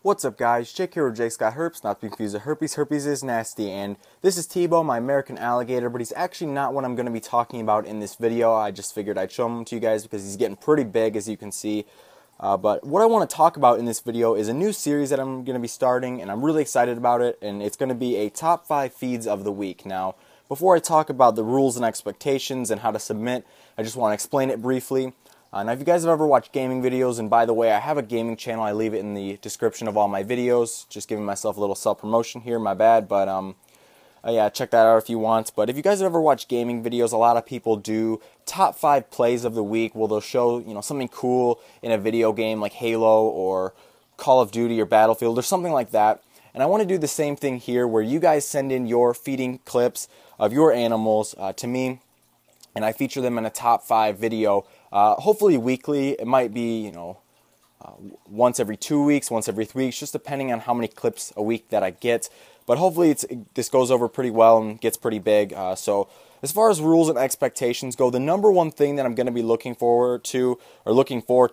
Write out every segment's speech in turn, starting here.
What's up guys, Jake here with JakesGotHerps, not to be confused with herpes. Herpes is nasty, and this is Tebow, my American alligator, but he's actually not what I'm going to be talking about in this video. I just figured I'd show him to you guys because he's getting pretty big, as you can see. But what I want to talk about in this video is a new series that I'm going to be starting, and I'm really excited about it, and it's going to be a top 5 feeds of the week. Now, before I talk about the rules and expectations and how to submit, I just want to explain it briefly. Now, if you guys have ever watched gaming videos, and by the way, I have a gaming channel, I leave it in the description of all my videos, just giving myself a little self-promotion here, my bad, but yeah, check that out if you want. But if you guys have ever watched gaming videos, a lot of people do top 5 plays of the week, where they'll show, something cool in a video game like Halo or Call of Duty or Battlefield or something like that. And I want to do the same thing here, where you guys send in your feeding clips of your animals to me, and I feature them in a top 5 video. Hopefully weekly. It might be, once every 2 weeks, once every 3 weeks, just depending on how many clips a week that I get. But hopefully this goes over pretty well and gets pretty big. So as far as rules and expectations go, the number one thing that I'm going to be looking forward to, or looking for,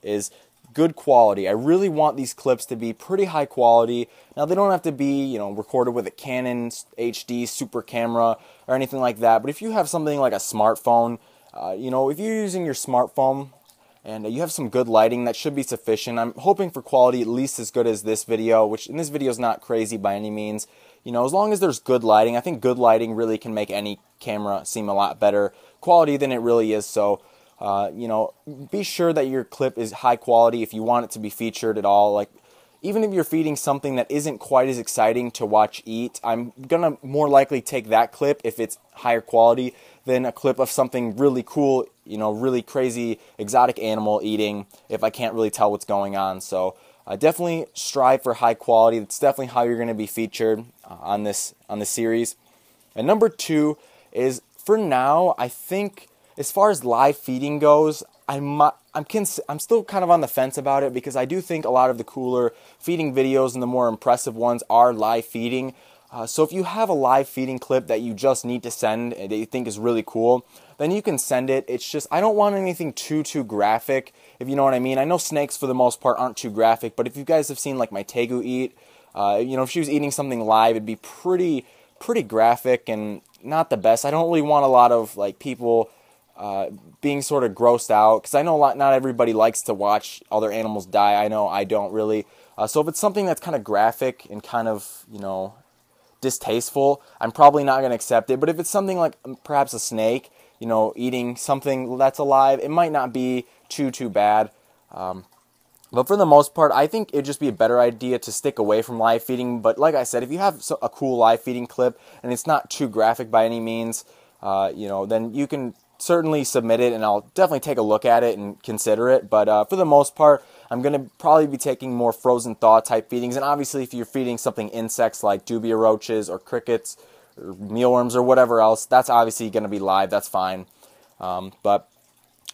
is good quality. I really want these clips to be pretty high quality. Now, they don't have to be, recorded with a Canon HD super camera or anything like that. But if you have something like a smartphone, if you're using your smartphone and you have some good lighting, that should be sufficient. I'm hoping for quality at least as good as this video, which in this video is not crazy by any means. As long as there's good lighting, I think good lighting really can make any camera seem a lot better quality than it really is. So, be sure that your clip is high quality if you want it to be featured at all. Like, even if you're feeding something that isn't quite as exciting to watch eat, I'm going to more likely take that clip if it's higher quality than a clip of something really cool, really crazy exotic animal eating, if I can't really tell what's going on. So definitely strive for high quality. That's definitely how you're going to be featured on this series. And number 2 is, for now, I think as far as live feeding goes, I'm still kind of on the fence about it, because I do think a lot of the cooler feeding videos and the more impressive ones are live feeding. So if you have a live feeding clip that you just need to send and that you think is really cool, then you can send it. It's just, I don't want anything too graphic, if you know what I mean. I know snakes for the most part aren't too graphic, but if you guys have seen like my tegu eat, if she was eating something live, it'd be pretty graphic and not the best. I don't really want a lot of like people being sort of grossed out, because I know not everybody likes to watch other animals die. I know I don't really. So if it's something that's kind of graphic and kind of, distasteful, I'm probably not going to accept it. But if it's something like perhaps a snake, eating something that's alive, it might not be too bad. But for the most part, I think it'd just be a better idea to stick away from live feeding. But like I said, if you have a cool live feeding clip and it's not too graphic by any means, then you can certainly submit it, and I'll definitely take a look at it and consider it. But for the most part, I'm going to probably be taking more frozen thaw type feedings. And obviously, if you're feeding something insects like dubia roaches or crickets or mealworms or whatever else, that's obviously going to be live. That's fine. But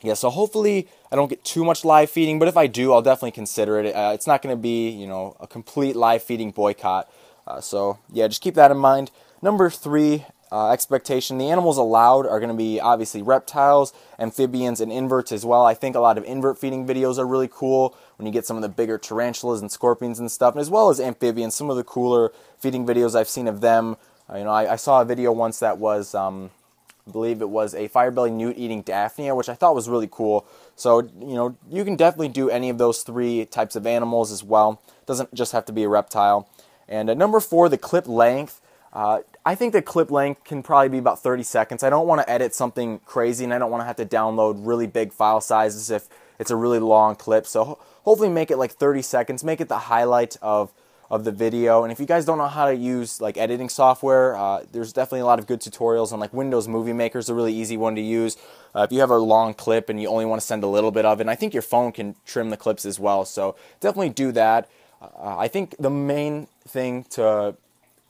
yeah, so hopefully I don't get too much live feeding. But if I do, I'll definitely consider it. It's not going to be, a complete live feeding boycott. So yeah, just keep that in mind. Number 3. Expectation. The animals allowed are going to be obviously reptiles, amphibians, and inverts as well. I think a lot of invert feeding videos are really cool when you get some of the bigger tarantulas and scorpions and stuff, and as well as amphibians. Some of the cooler feeding videos I've seen of them. I saw a video once that was, I believe it was a firebelly newt eating Daphnia, which I thought was really cool. So, you can definitely do any of those 3 types of animals as well. It doesn't just have to be a reptile. And number 4, the clip length. I think the clip length can probably be about 30 seconds. I don't want to edit something crazy, and I don't want to have to download really big file sizes if it's a really long clip. So hopefully make it like 30 seconds. Make it the highlight of the video. And if you guys don't know how to use like editing software, there's definitely a lot of good tutorials on like Windows Movie Maker is a really easy one to use. If you have a long clip and you only want to send a little bit of it, and I think your phone can trim the clips as well. So definitely do that. I think the main thing to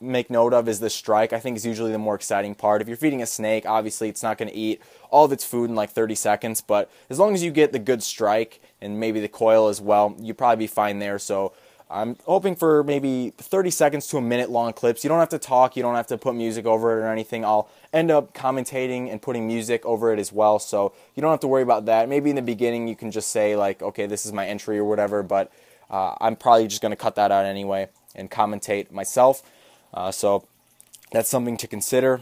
make note of is the strike. I think is usually the more exciting part. If you're feeding a snake, obviously it's not going to eat all of its food in like 30 seconds, but as long as you get the good strike and maybe the coil as well, you'll probably be fine there. So I'm hoping for maybe 30 seconds to a minute long clips. You don't have to talk, you don't have to put music over it or anything. I'll end up commentating and putting music over it as well, so you don't have to worry about that. Maybe in the beginning you can just say like, okay, this is my entry or whatever, but I'm probably just going to cut that out anyway and commentate myself. So that's something to consider.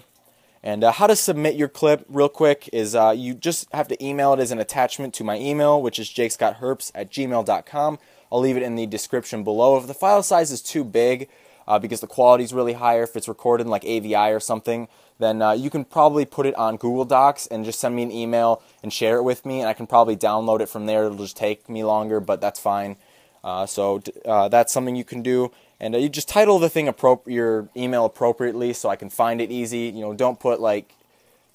And how to submit your clip real quick is you just have to email it as an attachment to my email, which is JakesGotHerps@gmail.com. I'll leave it in the description below. If the file size is too big because the quality is really high, or if it's recorded in like AVI or something, then you can probably put it on Google Docs and just send me an email and share it with me, and I can probably download it from there. It'll just take me longer, but that's fine. So that's something you can do. And you just title the thing your email appropriately so I can find it easy. You know, don't put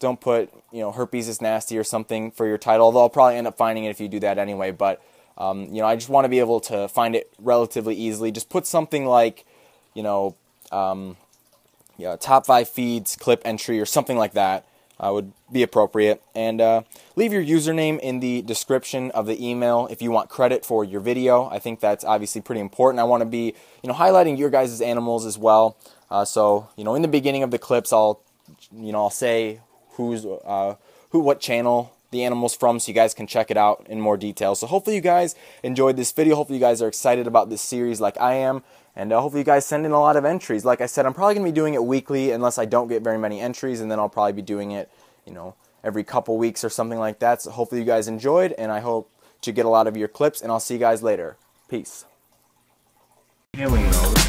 herpes is nasty or something for your title, although I'll probably end up finding it if you do that anyway. But you know, I just want to be able to find it relatively easily. Just put something like, you know, top 5 feeds clip entry or something like that. Would be appropriate. And leave your username in the description of the email if you want credit for your video. I think that's obviously pretty important. I want to be, you know, highlighting your guys' animals as well. So, you know, in the beginning of the clips, I'll say what channel the animal's from, so you guys can check it out in more detail. So hopefully you guys enjoyed this video. Hopefully you guys are excited about this series like I am. And hopefully you guys send in a lot of entries. Like I said, I'm probably going to be doing it weekly unless I don't get very many entries, and then I'll probably be doing it, you know, every couple weeks or something like that. So hopefully you guys enjoyed, and I hope to get a lot of your clips, and I'll see you guys later. Peace. Killing those.